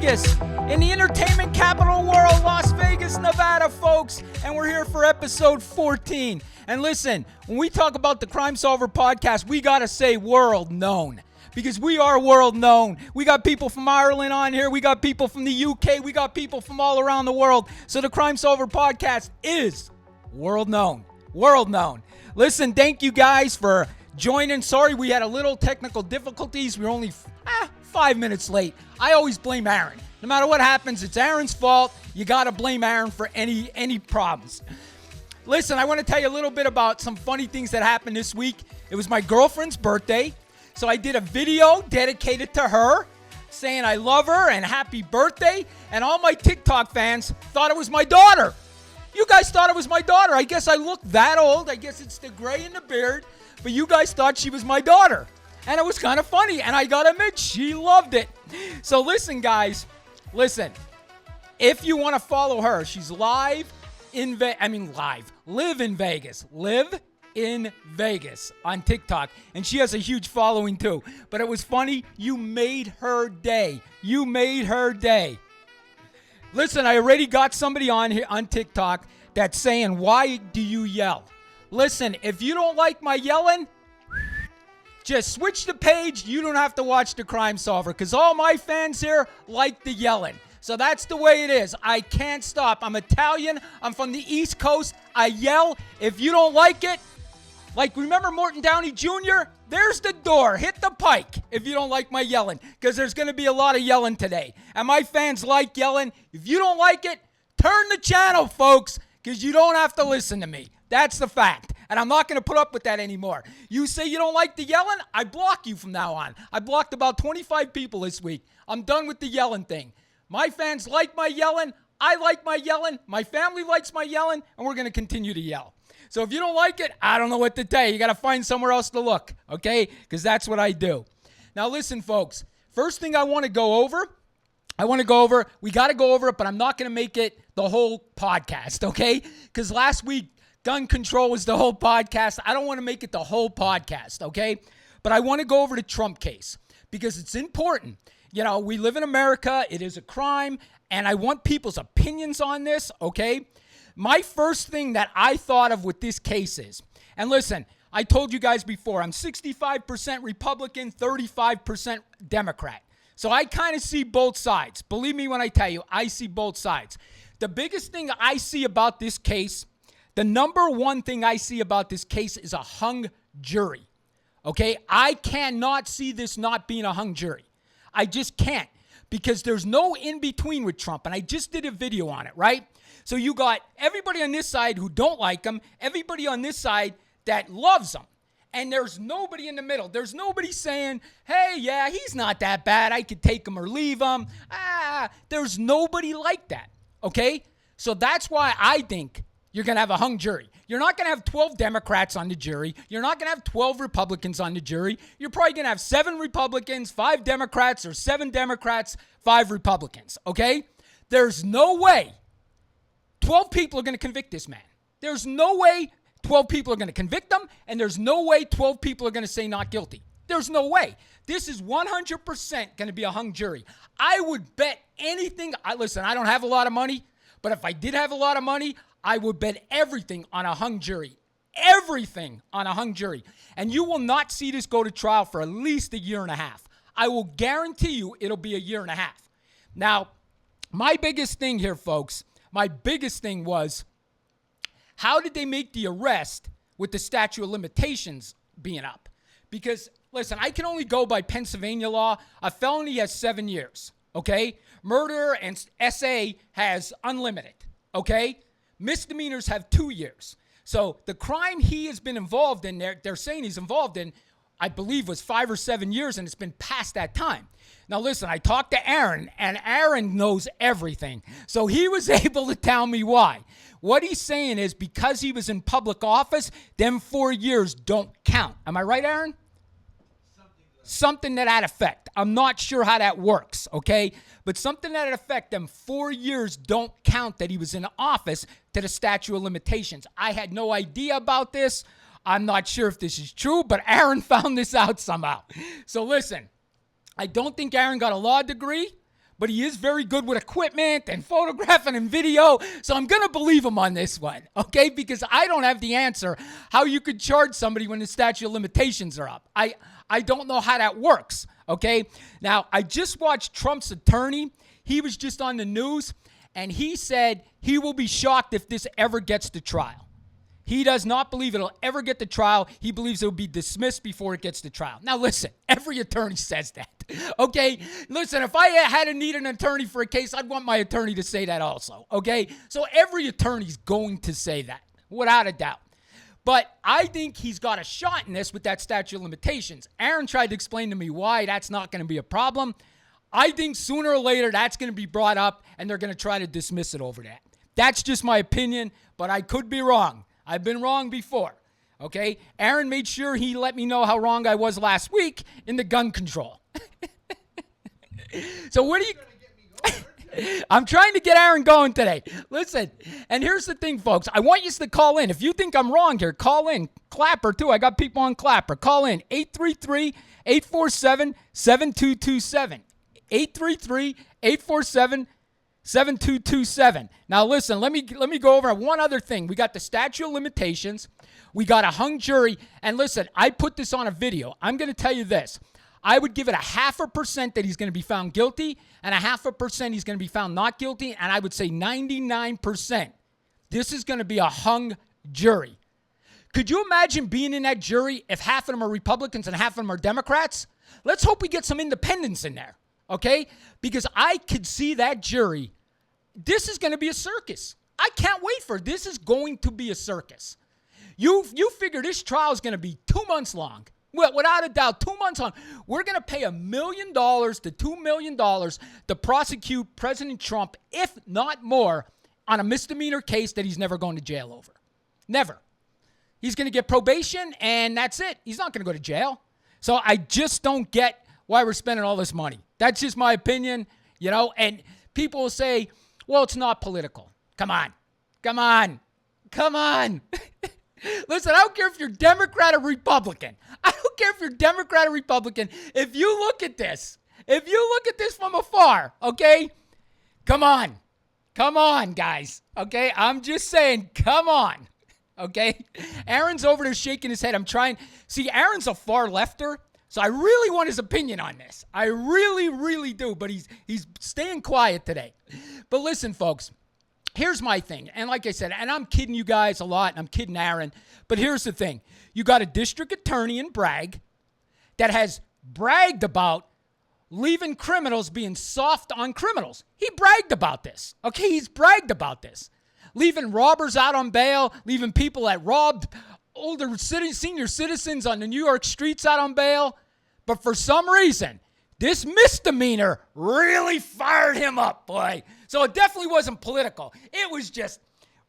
Vegas, in the entertainment capital world, Las Vegas, Nevada, folks. And we're here for episode 14. And listen, when we talk about the Crime Solver podcast, we got to say world known. Because we are world known. We got people from Ireland on here. We got people from the UK. We got people from all around the world. So the Crime Solver podcast is world known. World known. Listen, thank you guys for joining. Sorry we had a little technical difficulties. We were only 5 minutes late. I always blame Aaron. No matter what happens, it's Aaron's fault. You got to blame Aaron for any problems. Listen, I want to tell you a little bit about some funny things that happened this week. It was my girlfriend's birthday. So I did a video dedicated to her saying I love her and happy birthday. And all my TikTok fans thought it was my daughter. You guys thought it was my daughter. I guess I look that old. I guess it's the gray in the beard. But you guys thought she was my daughter. And it was kind of funny. And I got to admit, she loved it. So listen, guys. Listen. If you want to follow her, she's live in live in Vegas. Live in Vegas on TikTok, and she has a huge following too. But it was funny. You made her day. You made her day. Listen, I already got somebody on here on TikTok that's saying, why do you yell? Listen, if you don't like my yelling, just switch the page. You don't have to watch the Crime Solver, because all my fans here like the yelling. So that's the way it is. I can't stop. I'm Italian. I'm from the East Coast. I yell. If you don't like it, like, remember Morton Downey Jr.? There's the door. Hit the pike if you don't like my yelling, because there's going to be a lot of yelling today. And my fans like yelling. If you don't like it, turn the channel, folks, because you don't have to listen to me. That's the fact. And I'm not going to put up with that anymore. You say you don't like the yelling, I block you from now on. I blocked about 25 people this week. I'm done with the yelling thing. My fans like my yelling. I like my yelling. My family likes my yelling, and we're going to continue to yell. So if you don't like it, I don't know what to tell you. You got to find somewhere else to look, okay? Because that's what I do. Now listen, folks. First thing I want to go over, we got to go over it, but I'm not going to make it the whole podcast, okay? Because last week, gun control was the whole podcast. I don't want to make it the whole podcast, okay? But I want to go over the Trump case because it's important. You know, we live in America. It is a crime, and I want people's opinions on this, okay? My first thing that I thought of with this case is, and listen, I told you guys before, I'm 65% Republican, 35% Democrat. So I kind of see both sides. Believe me when I tell you, I see both sides. The biggest thing I see about this case, the number one thing I see about this case is a hung jury. Okay? I cannot see this not being a hung jury. I just can't, because there's no in-between with Trump, and I just did a video on it, right? So you got everybody on this side who don't like him, everybody on this side that loves him, and there's nobody in the middle. There's nobody saying, hey, yeah, he's not that bad. I could take him or leave him. There's nobody like that, okay? So that's why I think you're going to have a hung jury. You're not going to have 12 Democrats on the jury. You're not going to have 12 Republicans on the jury. You're probably going to have 7 Republicans, 5 Democrats, or 7 Democrats, 5 Republicans, okay? There's no way 12 people are going to convict this man. There's no way 12 people are going to convict him, and there's no way 12 people are going to say not guilty. There's no way. This is 100% going to be a hung jury. I would bet anything. Listen, I don't have a lot of money, but if I did have a lot of money, I would bet everything on a hung jury. Everything on a hung jury. And you will not see this go to trial for at least a year and a half. I will guarantee you it'll be a year and a half. Now, my biggest thing here, folks, my biggest thing was, how did they make the arrest with the statute of limitations being up? Because, listen, I can only go by Pennsylvania law. A felony has 7 years, okay? Murder and SA has unlimited, okay? Misdemeanors have 2 years. So the crime he has been involved in, they're saying he's involved in, I believe was 5 or 7 years, and it's been past that time. Now, listen, I talked to Aaron, and Aaron knows everything. So he was able to tell me why. What he's saying is because he was in public office, them 4 years don't count. Am I right, Aaron? Something to that effect. I'm not sure how that works, okay? But something to that effect, them 4 years don't count that he was in office to the statute of limitations. I had no idea about this. I'm not sure if this is true, but Aaron found this out somehow. So listen, I don't think Aaron got a law degree, but he is very good with equipment and photographing and video. So I'm going to believe him on this one, okay? Because I don't have the answer how you could charge somebody when the statute of limitations are up. I don't know how that works, okay? Now, I just watched Trump's attorney. He was just on the news, and he said he will be shocked if this ever gets to trial. He does not believe it'll ever get to trial. He believes it'll be dismissed before it gets to trial. Now, listen, every attorney says that, okay? Listen, if I had to need an attorney for a case, I'd want my attorney to say that also, okay? So every attorney's going to say that, without a doubt. But I think he's got a shot in this with that statute of limitations. Aaron tried to explain to me why that's not going to be a problem. I think sooner or later that's going to be brought up, and they're going to try to dismiss it over that. That's just my opinion, but I could be wrong. I've been wrong before, okay? Aaron made sure he let me know how wrong I was last week in the gun control. So what do you... I'm trying to get Aaron going today. Listen, and here's the thing, folks. I want you to call in. If you think I'm wrong here, call in. Clapper, too. I got people on Clapper. Call in. 833-847-7227. 833-847-7227. Now, listen, let me go over one other thing. We got the statute of limitations. We got a hung jury. And listen, I put this on a video. I'm going to tell you this. I would give it 0.5% that he's going to be found guilty and 0.5% he's going to be found not guilty. And I would say 99%. This is going to be a hung jury. Could you imagine being in that jury if half of them are Republicans and half of them are Democrats? Let's hope we get some independents in there, okay? Because I could see that jury. This is going to be a circus. I can't wait for it. This is going to be a circus. You figure this trial is going to be 2 months long. Well, without a doubt, 2 months long. We're going to pay $1 million to $2 million to prosecute President Trump, if not more, on a misdemeanor case that he's never going to jail over. Never. He's going to get probation, and that's it. He's not going to go to jail. So I just don't get why we're spending all this money. That's just my opinion, you know, and people will say, well, it's not political. Come on. Listen, I don't care if you're Democrat or Republican. I don't care if you're Democrat or Republican. If you look at this from afar, okay, come on, guys, okay? I'm just saying, come on, okay? Aaron's over there shaking his head. See, Aaron's a far lefter, so I really want his opinion on this. I really, really do, but he's staying quiet today. But listen, folks. Here's my thing, and like I said, and I'm kidding you guys a lot, and I'm kidding Aaron, but here's the thing. You got a district attorney in Bragg that has bragged about leaving criminals being soft on criminals. He bragged about this, okay? He's bragged about this. Leaving robbers out on bail, leaving people that robbed older senior citizens on the New York streets out on bail, but for some reason, this misdemeanor really fired him up, boy. So it definitely wasn't political. It was just,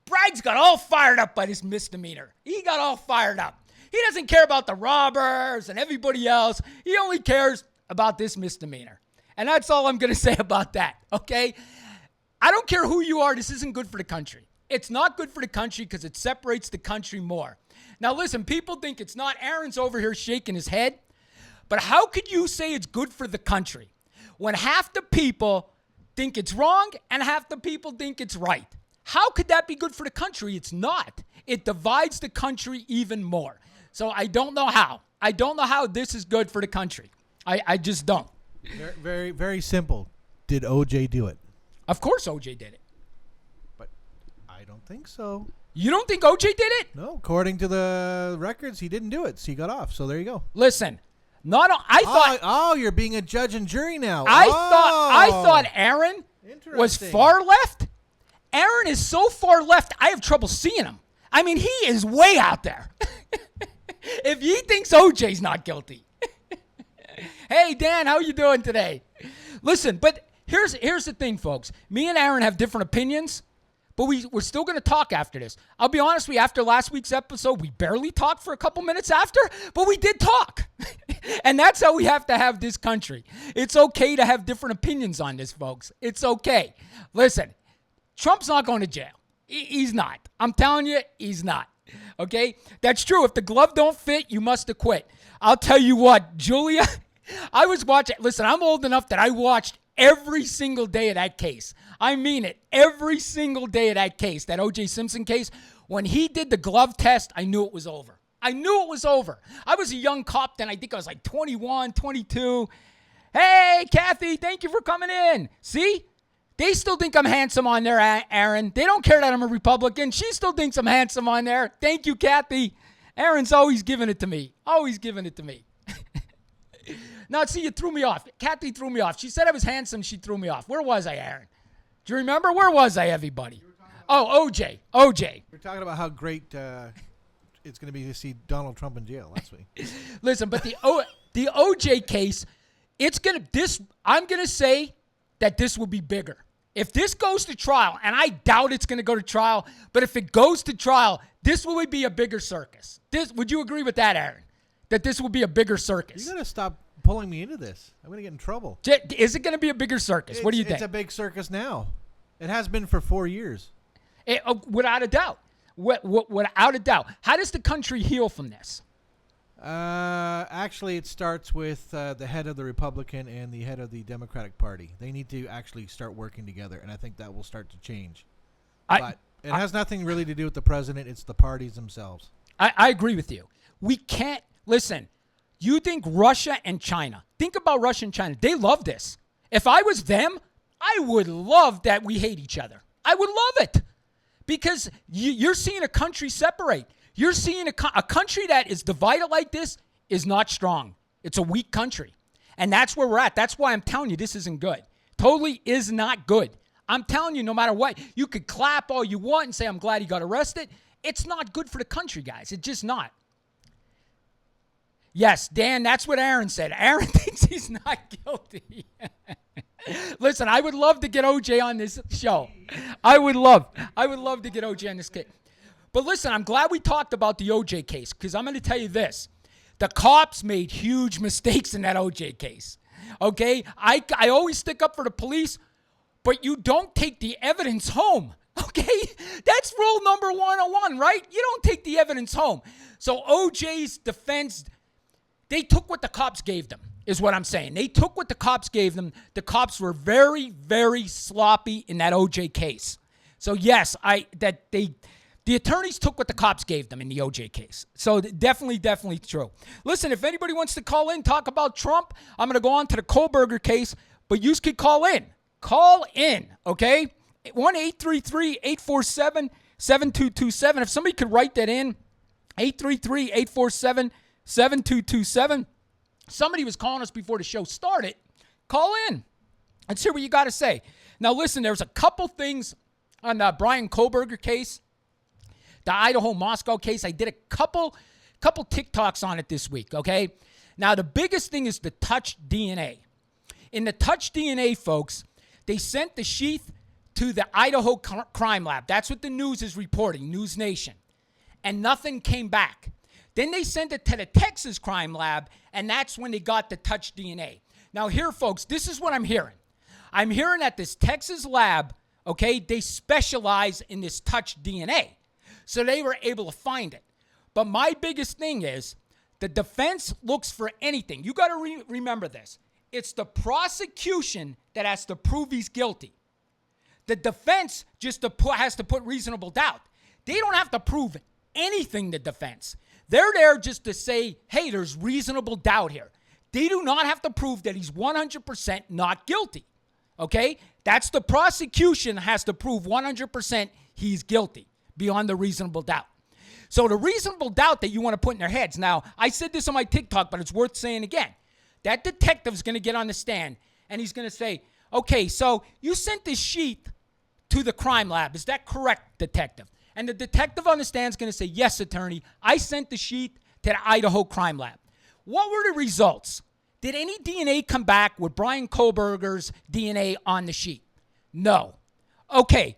Bragg's got all fired up by this misdemeanor. He got all fired up. He doesn't care about the robbers and everybody else. He only cares about this misdemeanor. And that's all I'm going to say about that, okay? I don't care who you are. This isn't good for the country. It's not good for the country because it separates the country more. Now, listen, people think it's not. Aaron's over here shaking his head. But how could you say it's good for the country when half the people think it's wrong and half the people think it's right? How could that be good for the country? It's not. It divides the country even more. So I don't know how. I don't know how this is good for the country. I just don't. Very, very, very simple. Did OJ do it? Of course OJ did it. But I don't think so. You don't think OJ did it? No, according to the records, he didn't do it. So he got off. So there you go. Listen. I thought. Oh, you're being a judge and jury now. I thought Aaron was far left. Aaron is so far left, I have trouble seeing him. I mean, he is way out there. If he thinks OJ's not guilty. Hey, Dan, how you doing today? Listen, but here's the thing, folks. Me and Aaron have different opinions. But we're still going to talk after this. I'll be honest with you, after last week's episode, we barely talked for a couple minutes after, but we did talk. And that's how we have to have this country. It's okay to have different opinions on this, folks. It's okay. Listen, Trump's not going to jail. He's not. I'm telling you, he's not. Okay? That's true. If the glove don't fit, you must acquit. I'll tell you what, Julia, I was watching. Listen, I'm old enough that I watched every single day of that case. I mean it. Every single day of that case, that O.J. Simpson case, when he did the glove test, I knew it was over. I knew it was over. I was a young cop then. I think I was like 21, 22. Hey, Kathy, thank you for coming in. See? They still think I'm handsome on there, Aaron. They don't care that I'm a Republican. She still thinks I'm handsome on there. Thank you, Kathy. Aaron's always giving it to me. Always giving it to me. Now, see, you threw me off. Kathy threw me off. She said I was handsome. She threw me off. Where was I, Aaron? Do you remember? Where was I, everybody? Oh, OJ. We're talking about how great it's going to be to see Donald Trump in jail last week. Listen, but the OJ case, I'm going to say that this will be bigger. If this goes to trial, and I doubt it's going to go to trial, but if it goes to trial, this will be a bigger circus. Would you agree with that, Aaron? That this will be a bigger circus? You got to stop pulling me into this. I'm going to get in trouble. Is it going to be a bigger circus? What do you think? It's a big circus now. It has been for 4 years. Without a doubt. Without a doubt. How does the country heal from this? Actually, it starts with the head of the Republican and the head of the Democratic Party. They need to actually start working together, and I think that will start to change. But it has nothing really to do with the president. It's the parties themselves. I agree with you. We can't. Listen, you think Russia and China. Think about Russia and China. They love this. If I was them, I would love that we hate each other. I would love it. Because you're seeing a country separate. You're seeing a country that is divided like this is not strong. It's a weak country. And that's where we're at. That's why I'm telling you this isn't good. Totally is not good. I'm telling you, no matter what, you could clap all you want and say, I'm glad he got arrested. It's not good for the country, guys. It's just not. Yes, Dan, that's what Aaron said. Aaron thinks he's not guilty. Listen, I would love to get OJ on this show. I would love to get OJ on this case. But listen, I'm glad we talked about the OJ case because I'm going to tell you this. The cops made huge mistakes in that OJ case. Okay? I always stick up for the police, but you don't take the evidence home. Okay? That's rule number 101, right? You don't take the evidence home. So OJ's defense, they took what the cops gave them, is what I'm saying. They took what the cops gave them. The cops were very, very sloppy in that OJ case. So yes, the attorneys took what the cops gave them in the OJ case. So definitely true. Listen, if anybody wants to call in, talk about Trump, I'm going to go on to the Kohlberger case, but you can call in. Call in, okay? 1-833-847-7227. If somebody could write that in, 833-847-7227. Somebody was calling us before the show started. Call in. Let's hear what you got to say. Now, listen, there's a couple things on the Brian Kohlberger case, the Idaho-Moscow case. I did a couple TikToks on it this week, okay? Now, the biggest thing is the touch DNA. In the touch DNA, folks, they sent the sheath to the Idaho crime lab. That's what the news is reporting, News Nation. And nothing came back. Then they sent it to the Texas crime lab, and that's when they got the touch DNA. Now here, folks, this is what I'm hearing. I'm hearing that this Texas lab, okay, they specialize in this touch DNA. So they were able to find it. But my biggest thing is the defense looks for anything. You got to remember this. It's the prosecution that has to prove he's guilty. The defense just has to put reasonable doubt. They don't have to prove anything, the defense. They're there just to say, hey, there's reasonable doubt here. They do not have to prove that he's 100% not guilty. Okay? That's the prosecution has to prove 100% he's guilty beyond the reasonable doubt. So the reasonable doubt that you want to put in their heads. Now, I said this on my TikTok, but it's worth saying again. That detective's going to get on the stand and he's going to say, okay, so you sent this sheet to the crime lab. Is that correct, detective? And the detective on the stand is going to say, yes, attorney, I sent the sheet to the Idaho crime lab. What were the results? Did any DNA come back with Brian Kohlberger's DNA on the sheet? No. Okay.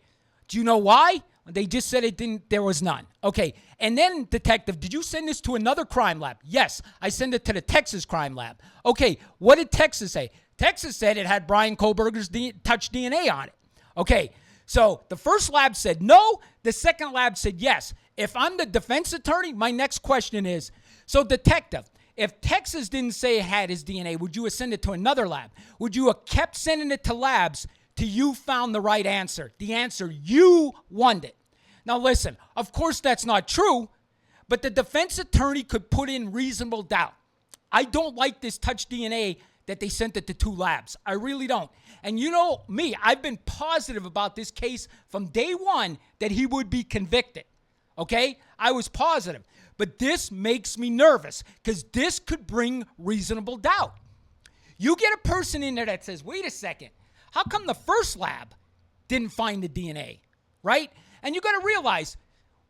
Do you know why? They just said there was none. Okay. And then, detective, did you send this to another crime lab? Yes, I sent it to the Texas crime lab. Okay. What did Texas say? Texas said it had Brian Kohlberger's touch DNA on it. Okay. So the first lab said no. The second lab said yes. If I'm the defense attorney, my next question is, so detective, If Texas didn't say it had his DNA, would you have sent it to another lab? Would you have kept sending it to labs till you found the right answer? The answer you wanted. Now listen, of course that's not true, but the defense attorney could put in reasonable doubt. I don't like this touch DNA that they sent it to 2 labs. I really don't. And you know me, I've been positive about this case from day one that he would be convicted. Okay? I was positive. But this makes me nervous because this could bring reasonable doubt. You get a person in there that says, wait a second, how come the first lab didn't find the DNA? Right? And you got to realize,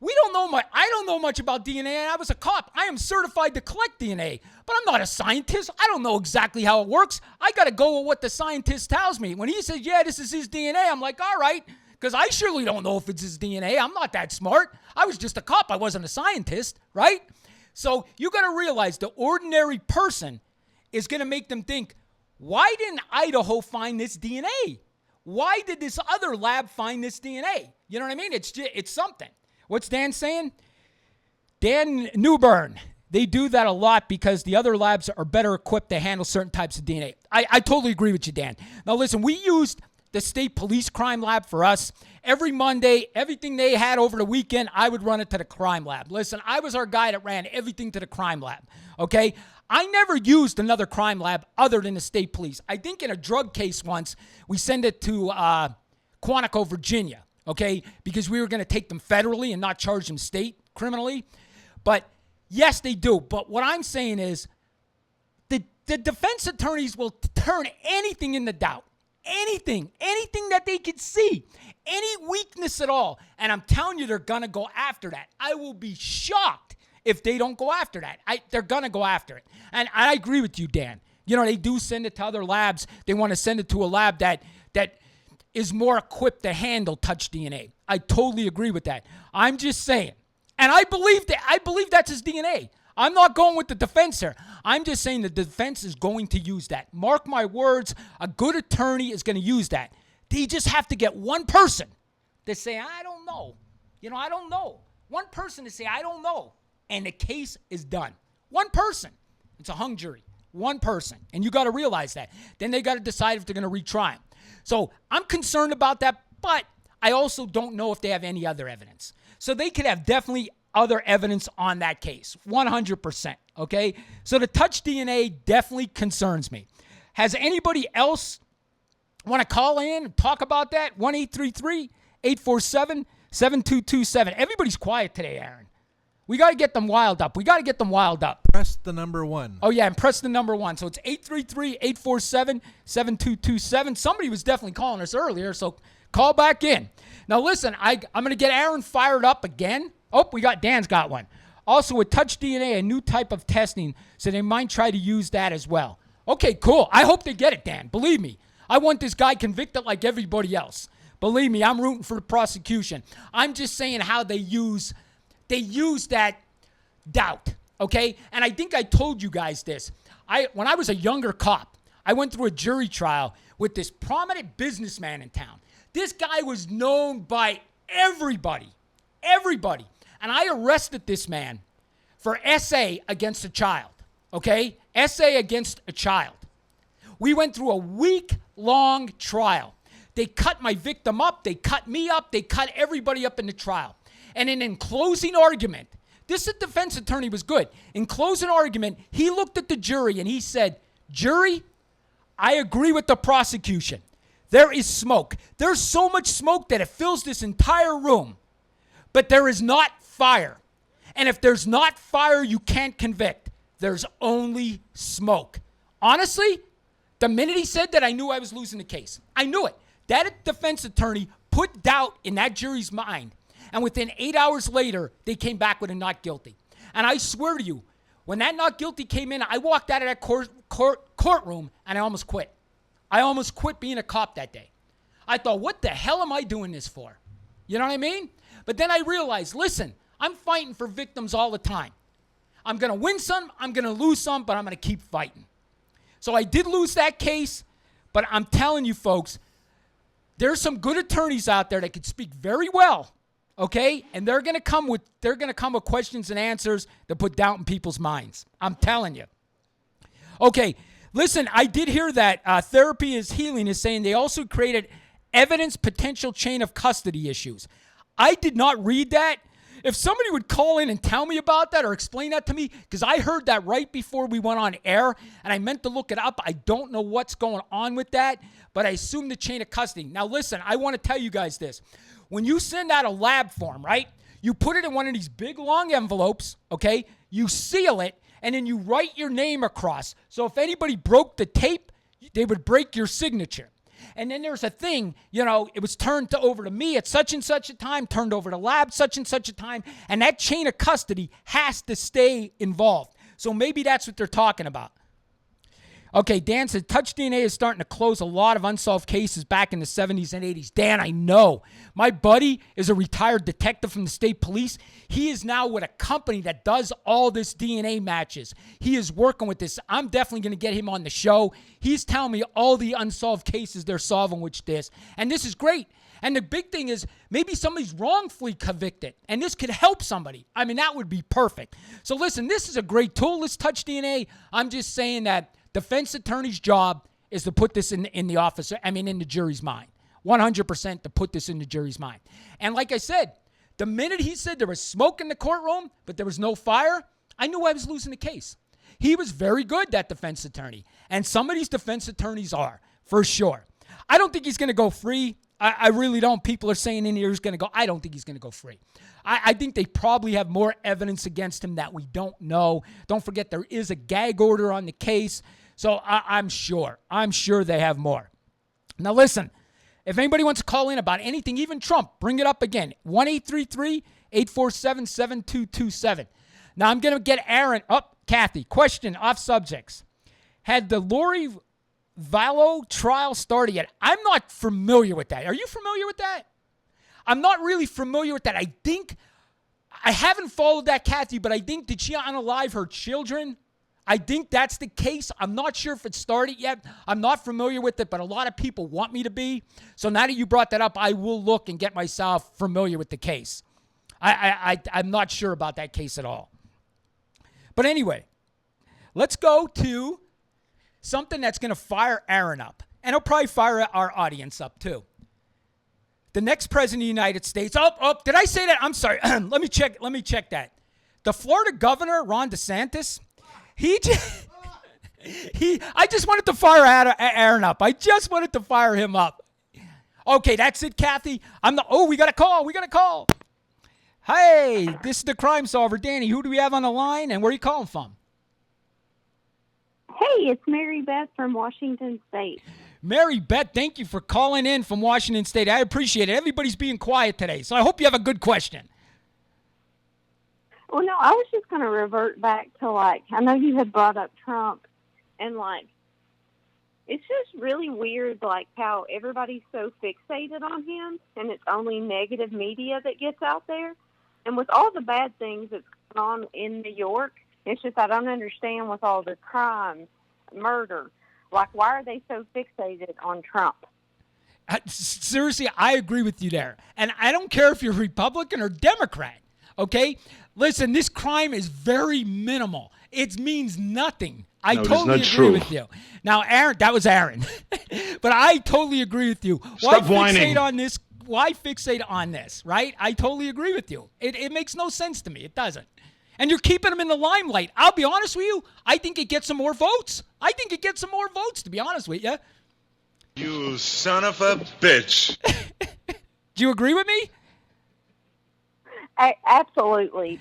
I don't know much about DNA, and I was a cop. I am certified to collect DNA, but I'm not a scientist. I don't know exactly how it works. I got to go with what the scientist tells me. When he says, yeah, this is his DNA, I'm like, all right, because I surely don't know if it's his DNA. I'm not that smart. I was just a cop. I wasn't a scientist, right? So you got to realize the ordinary person is going to make them think, why didn't Idaho find this DNA? Why did this other lab find this DNA? You know what I mean? It's something. What's Dan saying? Dan Newburn. They do that a lot because the other labs are better equipped to handle certain types of DNA. I totally agree with you, Dan. Now, listen, we used the state police crime lab for us. Every Monday, everything they had over the weekend, I would run it to the crime lab. Listen, I was our guy that ran everything to the crime lab, okay? I never used another crime lab other than the state police. I think in a drug case once, we sent it to Quantico, Virginia. Okay, because we were going to take them federally and not charge them state criminally. But yes, they do. But what I'm saying is the defense attorneys will turn anything into doubt. Anything that they could see, any weakness at all. And I'm telling you, they're going to go after that. I will be shocked if they don't go after that. They're going to go after it. And I agree with you, Dan. You know, they do send it to other labs. They want to send it to a lab that is more equipped to handle touch DNA. I totally agree with that. I'm just saying. And I believe that's his DNA. I'm not going with the defense here. I'm just saying the defense is going to use that. Mark my words, a good attorney is going to use that. They just have to get one person to say, I don't know. You know, I don't know. One person to say, I don't know. And the case is done. One person. It's a hung jury. One person. And you got to realize that. Then they got to decide if they're going to retry him. So I'm concerned about that, but I also don't know if they have any other evidence. So they could have definitely other evidence on that case, 100%, okay? So the touch DNA definitely concerns me. Has anybody else want to call in and talk about that? 1-833-847-7227. Everybody's quiet today, Aaron. We got to get them wild up. Press the number 1. Oh, yeah, and press the number 1. So it's 833-847-7227. Somebody was definitely calling us earlier, so call back in. Now, listen, I'm going to get Aaron fired up again. Oh, Dan's got one. Also, with touch DNA, a new type of testing, so they might try to use that as well. Okay, cool. I hope they get it, Dan. Believe me, I want this guy convicted like everybody else. Believe me, I'm rooting for the prosecution. I'm just saying how they use that doubt, okay? And I think I told you guys this. When I was a younger cop, I went through a jury trial with this prominent businessman in town. This guy was known by everybody. And I arrested this man for SA against a child, okay? SA against a child. We went through a week-long trial. They cut my victim up. They cut me up. They cut everybody up in the trial. And in closing argument, this defense attorney was good. In closing argument, he looked at the jury and he said, jury, I agree with the prosecution. There is smoke. There's so much smoke that it fills this entire room. But there is not fire. And if there's not fire, you can't convict. There's only smoke. Honestly, the minute he said that, I knew I was losing the case. I knew it. That defense attorney put doubt in that jury's mind. And within 8 hours later, they came back with a not guilty. And I swear to you, when that not guilty came in, I walked out of that courtroom and I almost quit. I almost quit being a cop that day. I thought, what the hell am I doing this for? You know what I mean? But then I realized, listen, I'm fighting for victims all the time. I'm going to win some, I'm going to lose some, but I'm going to keep fighting. So I did lose that case, but I'm telling you folks, there's some good attorneys out there that can speak very well. Okay? And they're going to come with questions and answers that put doubt in people's minds. I'm telling you. Okay, listen, I did hear that Therapy is Healing is saying they also created evidence potential chain of custody issues. I did not read that. If somebody would call in and tell me about that or explain that to me, because I heard that right before we went on air, and I meant to look it up. I don't know what's going on with that, but I assume the chain of custody. Now, listen, I want to tell you guys this. When you send out a lab form, right, you put it in one of these big, long envelopes, okay? You seal it, and then you write your name across. So if anybody broke the tape, they would break your signature. And then there's a thing, it was turned over to me at such and such a time, turned over to lab such and such a time, and that chain of custody has to stay involved. So maybe that's what they're talking about. Okay, Dan said, Touch DNA is starting to close a lot of unsolved cases back in the 70s and 80s. Dan, I know. My buddy is a retired detective from the state police. He is now with a company that does all this DNA matches. He is working with this. I'm definitely going to get him on the show. He's telling me all the unsolved cases they're solving with this. And this is great. And the big thing is maybe somebody's wrongfully convicted, and this could help somebody. I mean, that would be perfect. So listen, this is a great tool, this Touch DNA. I'm just saying that defense attorney's job is to put this in the jury's mind. 100% to put this in the jury's mind. And like I said, the minute he said there was smoke in the courtroom, but there was no fire, I knew I was losing the case. He was very good, that defense attorney. And some of these defense attorneys are, for sure. I don't think he's going to go free. I really don't. People are saying in here he's going to go. I don't think he's going to go free. I think they probably have more evidence against him that we don't know. Don't forget, there is a gag order on the case. So I'm sure they have more. Now listen, if anybody wants to call in about anything, even Trump, bring it up again. 1-833-847-7227. Now I'm going to get Aaron. Kathy, question off subjects. Had the Lori Vallow trial started yet? I'm not familiar with that. Are you familiar with that? I'm not really familiar with that. I haven't followed that, Kathy, but I think, did she unalive her children? I think that's the case. I'm not sure if it started yet. I'm not familiar with it, but a lot of people want me to be. So now that you brought that up, I will look and get myself familiar with the case. I'm not sure about that case at all. But anyway, let's go to something that's going to fire Aaron up. And it'll probably fire our audience up too. The next president of the United States. Did I say that? I'm sorry. Let me check that. The Florida governor, Ron DeSantis, I just wanted to fire Aaron up. I just wanted to fire him up. Okay, that's it, Kathy. We got a call. Hey, this is the crime solver, Danny. Who do we have on the line, and where are you calling from? Hey, it's Mary Beth from Washington State. Mary Beth, thank you for calling in from Washington State. I appreciate it. Everybody's being quiet today, so I hope you have a good question. Well, no, I was just going to revert back to, I know you had brought up Trump, and, it's just really weird, how everybody's so fixated on him, and it's only negative media that gets out there. And with all the bad things that's going on in New York, it's just I don't understand with all the crimes, murder. Why are they so fixated on Trump? Seriously, I agree with you there. And I don't care if you're Republican or Democrat, okay? Listen, this crime is very minimal. It means nothing. I totally agree with you. Now, Aaron, that was Aaron. But I totally agree with you. Stop whining. Why fixate on this, right? I totally agree with you. It makes no sense to me. It doesn't. And you're keeping them in the limelight. I'll be honest with you. I think it gets some more votes. To be honest with you. You son of a bitch. Do you agree with me? Absolutely.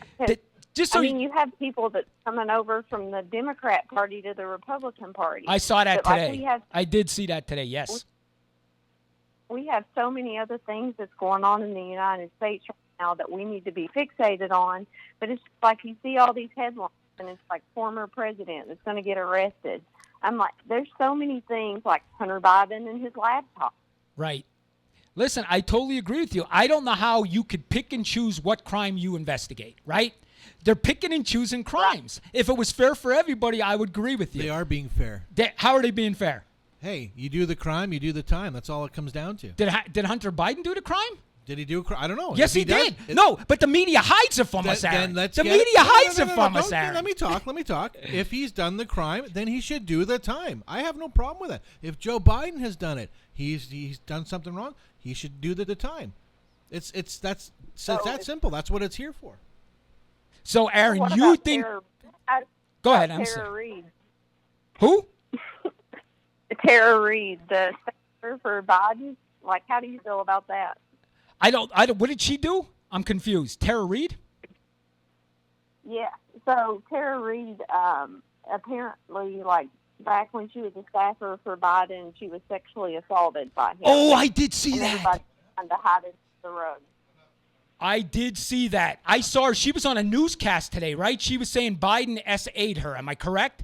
You have people that's coming over from the Democrat Party to the Republican Party. I saw that today. I did see that today, yes. We have so many other things that's going on in the United States right now that we need to be fixated on. But it's like you see all these headlines, and it's like former president that's going to get arrested. I'm like, there's so many things like Hunter Biden and his laptop. Right. Listen, I totally agree with you. I don't know how you could pick and choose what crime you investigate, right? They're picking and choosing crimes. Right. If it was fair for everybody, I would agree with you. They are being fair. How are they being fair? Hey, you do the crime, you do the time. That's all it comes down to. Did Hunter Biden do the crime? Did he do a crime? I don't know. Yes, he did. No, but the media hides it from us, Aaron. The media hides it from us, Aaron. Let me talk. If he's done the crime, then he should do the time. I have no problem with that. If Joe Biden has done it, he's done something wrong, he should do the time. It's that simple. That's what it's here for. So, Aaron, you think... Go ahead, I'm Tara sorry. Reid. Who? Tara Reid, the senator for Biden. Like, how do you feel about that? I don't. What did she do? I'm confused. Tara Reid? Yeah. So Tara Reid, apparently, like back when she was a staffer for Biden, she was sexually assaulted by him. Oh, I did see and that. Everybody trying to hide it the rug. I did see that. I saw her. She was on a newscast today, right? She was saying Biden SA'd her. Am I correct?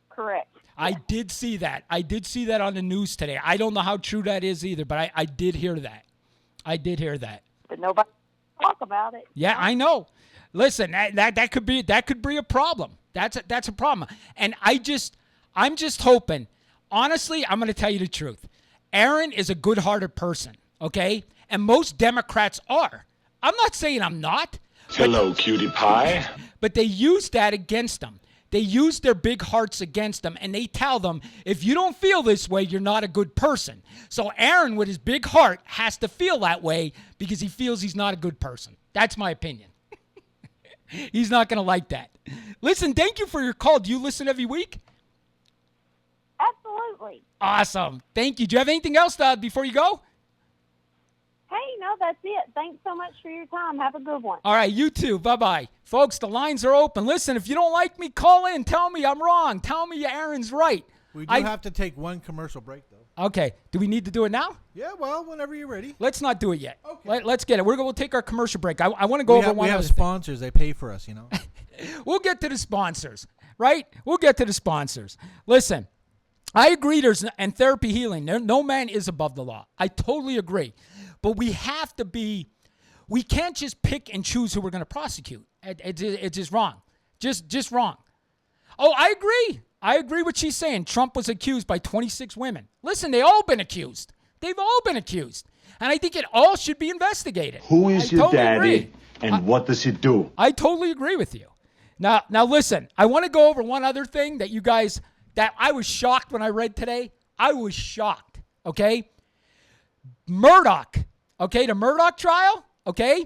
Correct. I did see that. I did see that on the news today. I don't know how true that is either, but I did hear that. I did hear that. But nobody talk about it. Yeah, I know. Listen, that could be a problem. That's a problem. And I'm just hoping. Honestly, I'm going to tell you the truth. Aaron is a good-hearted person, okay? And most Democrats are. I'm not saying I'm not. Hello, cutie pie. But they use that against them. They use their big hearts against them, and they tell them, if you don't feel this way, you're not a good person. So Aaron, with his big heart, has to feel that way because he feels he's not a good person. That's my opinion. He's not going to like that. Listen, thank you for your call. Do you listen every week? Absolutely. Awesome. Thank you. Do you have anything else before you go? Hey, no, that's it. Thanks so much for your time. Have a good one. All right, you too. Bye-bye. Folks, the lines are open. Listen, if you don't like me, call in. Tell me I'm wrong. Tell me Aaron's right. We do have to take one commercial break, though. Okay. Do we need to do it now? Yeah, well, whenever you're ready. Let's not do it yet. Okay. Let's get it. We'll take our commercial break. I want to go over one We have other thing. sponsors. They pay for us, you know. We'll get to the sponsors, right? We'll get to the sponsors. Listen, I agree and therapy healing. No man is above the law. I totally agree. But we have to be, we can't just pick and choose who we're going to prosecute. It's just wrong. Just wrong. Oh, I agree. I agree what she's saying. Trump was accused by 26 women. Listen, they've all been accused. They've all been accused. And I think it all should be investigated. Who is your daddy and what does he do? I totally agree with you. Now listen, I want to go over one other thing that you guys, that I was shocked when I read today. I was shocked, okay? Murdoch, okay, the Murdoch trial, okay?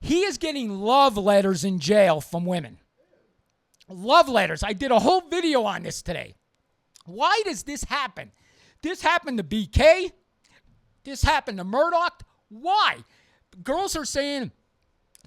He is getting love letters in jail from women. Love letters. I did a whole video on this today. Why does this happen? This happened to BK. This happened to Murdoch. Why? Girls are saying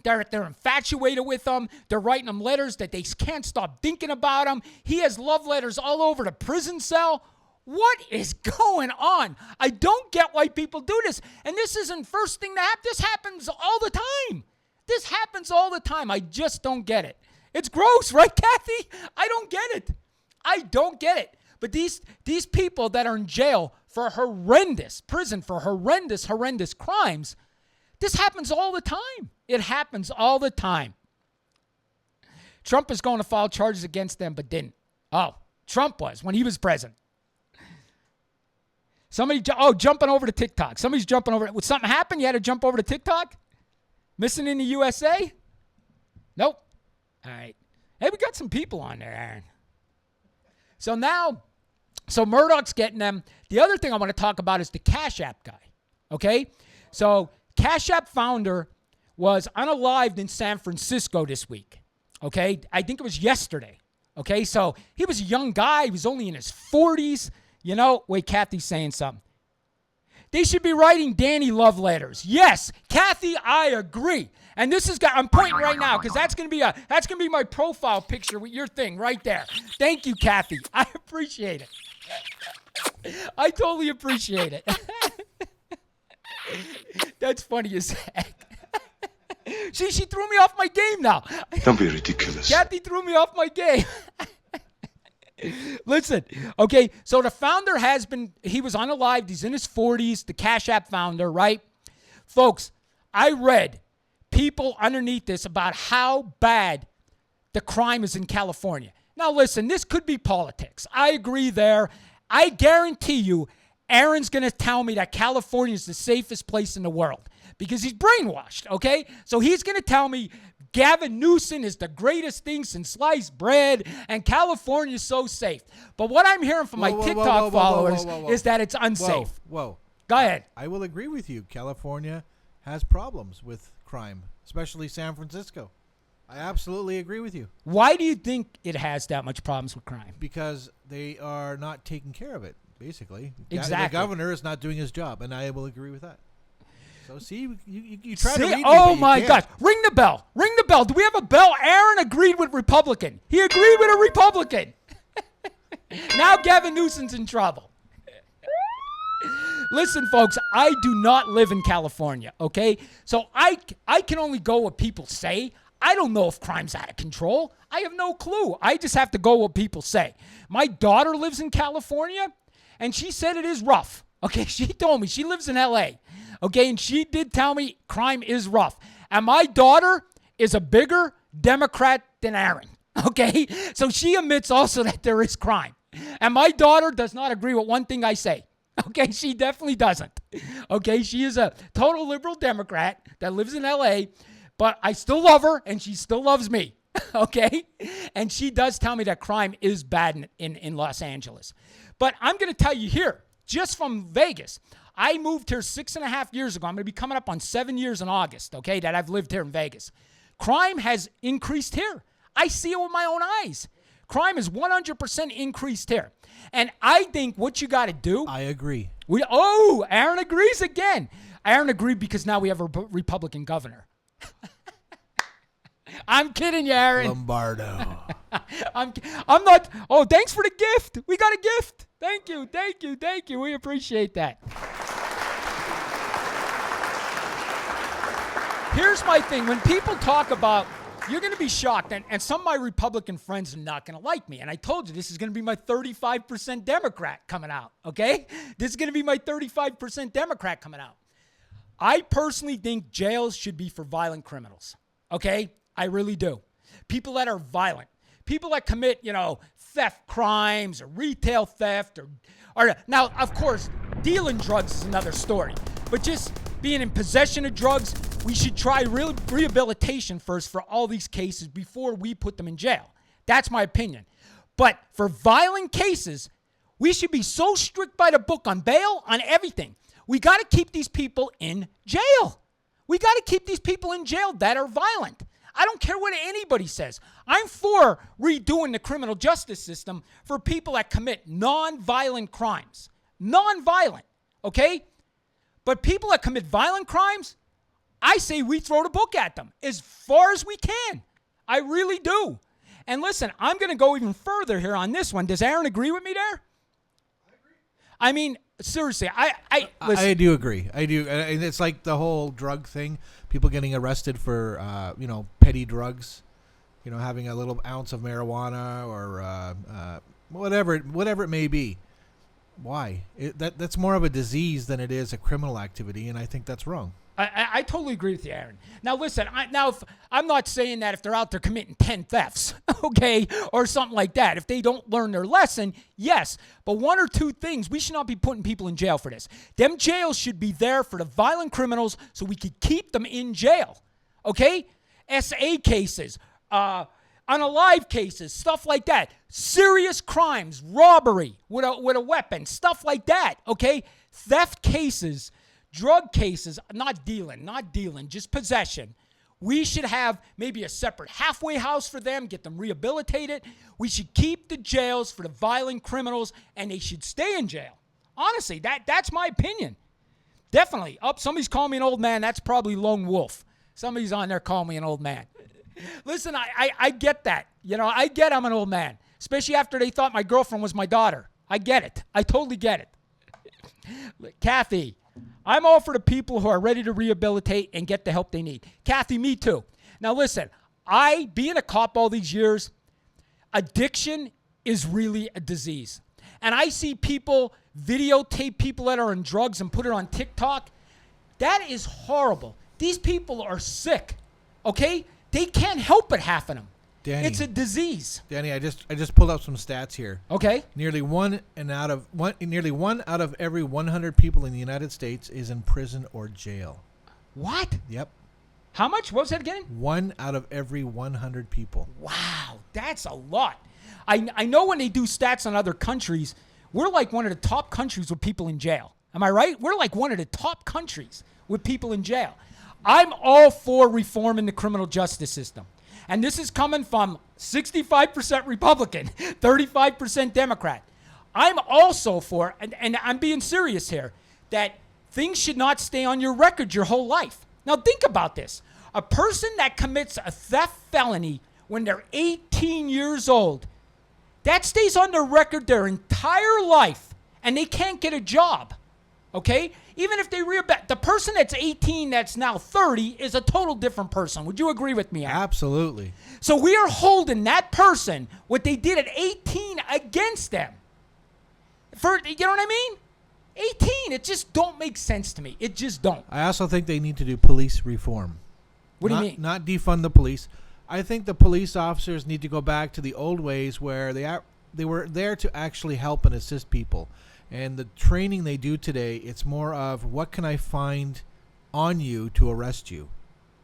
they're infatuated with him. They're writing him letters that they can't stop thinking about him. He has love letters all over the prison cell. What is going on? I don't get why people do this. And this isn't first thing that happens. This happens all the time. This happens all the time. I just don't get it. It's gross, right, Kathy? I don't get it. I don't get it. But these people that are in jail for prison for horrendous crimes, this happens all the time. It happens all the time. Trump is going to file charges against them, but didn't. Oh, Trump was when he was president. Jumping over to TikTok. Somebody's jumping over. Would something happen? You had to jump over to TikTok? Missing in the USA? Nope. All right. Hey, we got some people on there, Aaron. So Murdoch's getting them. The other thing I want to talk about is the Cash App guy. Okay? So Cash App founder was unalived in San Francisco this week. Okay? I think it was yesterday. Okay? So he was a young guy. He was only in his 40s. You know, wait, Kathy's saying something. They should be writing Danny love letters. Yes, Kathy, I agree. And this is I'm pointing right now because that's gonna be my profile picture with your thing right there. Thank you, Kathy. I appreciate it. I totally appreciate it. That's funny as heck. See, she threw me off my game now. Don't be ridiculous. Kathy threw me off my game. Listen, okay, so the founder he was unalived. He's in his 40s, the Cash App founder, right? Folks, I read people underneath this about how bad the crime is in California. Now, listen, this could be politics. I agree there. I guarantee you Aaron's going to tell me that California is the safest place in the world because he's brainwashed, okay? So he's going to tell me Gavin Newsom is the greatest thing since sliced bread and California is so safe. But what I'm hearing from my TikTok followers is that it's unsafe. Whoa. Go ahead. I will agree with you. California has problems with crime, especially San Francisco. I absolutely agree with you. Why do you think it has that much problems with crime? Because they are not taking care of it, basically. Exactly. The governor is not doing his job, and I will agree with that. So, see, you try to read me, oh, but my you gosh. can't. Ring the bell. Ring the bell. Do we have a bell? Aaron agreed with Republican. He agreed with a Republican. Now Gavin Newsom's in trouble. Listen, folks, I do not live in California, okay? So I can only go what people say. I don't know if crime's out of control. I have no clue. I just have to go what people say. My daughter lives in California, and she said it is rough. Okay, she told me. She lives in L.A., okay, and she did tell me crime is rough. And my daughter is a bigger Democrat than Aaron, okay? So she admits also that there is crime. And my daughter does not agree with one thing I say. Okay, she definitely doesn't. Okay, she is a total liberal Democrat that lives in L.A., but I still love her, and she still loves me. Okay? And she does tell me that crime is bad in Los Angeles. But I'm going to tell you here, just from Vegas, I moved here 6.5 years ago. I'm going to be coming up on 7 years in August, okay, that I've lived here in Vegas. Crime has increased here. I see it with my own eyes. Crime is 100% increased here. And I think what you got to do. I agree. Aaron agrees again. Aaron agreed because now we have a Republican governor. I'm kidding you, Aaron. Lombardo. I'm not. Oh, thanks for the gift. We got a gift. Thank you. We appreciate that. Here's my thing. When people talk about, you're going to be shocked, and some of my Republican friends are not going to like me. And I told you, this is going to be my 35% Democrat coming out, okay? This is going to be my 35% Democrat coming out. I personally think jails should be for violent criminals, okay? I really do. People that are violent. People that commit, theft crimes or retail theft or now, of course, dealing drugs is another story. But just being in possession of drugs, we should try rehabilitation first for all these cases before we put them in jail. That's my opinion. But for violent cases, we should be so strict by the book on bail, on everything. We got to keep these people in jail. We got to keep these people in jail that are violent. I don't care what anybody says. I'm for redoing the criminal justice system for people that commit non-violent crimes. Non-violent, okay? But people that commit violent crimes, I say we throw the book at them as far as we can. I really do. And listen, I'm going to go even further here on this one. Does Aaron agree with me there? I agree. I mean, seriously, listen. I do agree. I do. And it's like the whole drug thing. People getting arrested for, petty drugs. Having a little ounce of marijuana or whatever it may be. Why? That's more of a disease than it is a criminal activity, and I think that's wrong. I totally agree with you, Aaron. Now, listen, if I'm not saying that if they're out there committing 10 thefts, okay, or something like that, if they don't learn their lesson, yes. But one or two things, we should not be putting people in jail for this. Them jails should be there for the violent criminals so we could keep them in jail, okay? SA cases, unalive cases, stuff like that. Serious crimes, robbery with a weapon, stuff like that, okay? Theft cases, drug cases, not dealing, just possession. We should have maybe a separate halfway house for them, get them rehabilitated. We should keep the jails for the violent criminals, and they should stay in jail. Honestly, that's my opinion. Definitely. Somebody's calling me an old man. That's probably Lone Wolf. Somebody's on there calling me an old man. Listen, I get that. I get I'm an old man, especially after they thought my girlfriend was my daughter. I get it. I totally get it. Kathy, I'm all for the people who are ready to rehabilitate and get the help they need. Kathy, me too. Now listen, being a cop all these years, addiction is really a disease. And I see people videotape people that are on drugs and put it on TikTok. That is horrible. These people are sick, okay? They can't help it, half of them. Danny, It's a disease. Danny, I just pulled up some stats here. Okay. Nearly one out of every 100 people in the United States is in prison or jail. What? Yep. How much? What was that again? 1 out of every 100 people. Wow, that's a lot. I know when they do stats on other countries, we're like one of the top countries with people in jail. Am I right? We're like one of the top countries with people in jail. I'm all for reform in the criminal justice system. And this is coming from 65% Republican, 35% Democrat. I'm also for, and I'm being serious here, that things should not stay on your record your whole life. Now think about this. A person that commits a theft felony when they're 18 years old, that stays on their record their entire life, and they can't get a job, okay? Even if they the person that's 18 that's now 30 is a total different person. Would you agree with me, Aaron? Absolutely. So we are holding that person, what they did at 18, against them. You know what I mean? 18, it just don't make sense to me. It just don't. I also think they need to do police reform. What do you mean? Not defund the police. I think the police officers need to go back to the old ways where they were there to actually help and assist people. And the training they do today, it's more of what can I find on you to arrest you.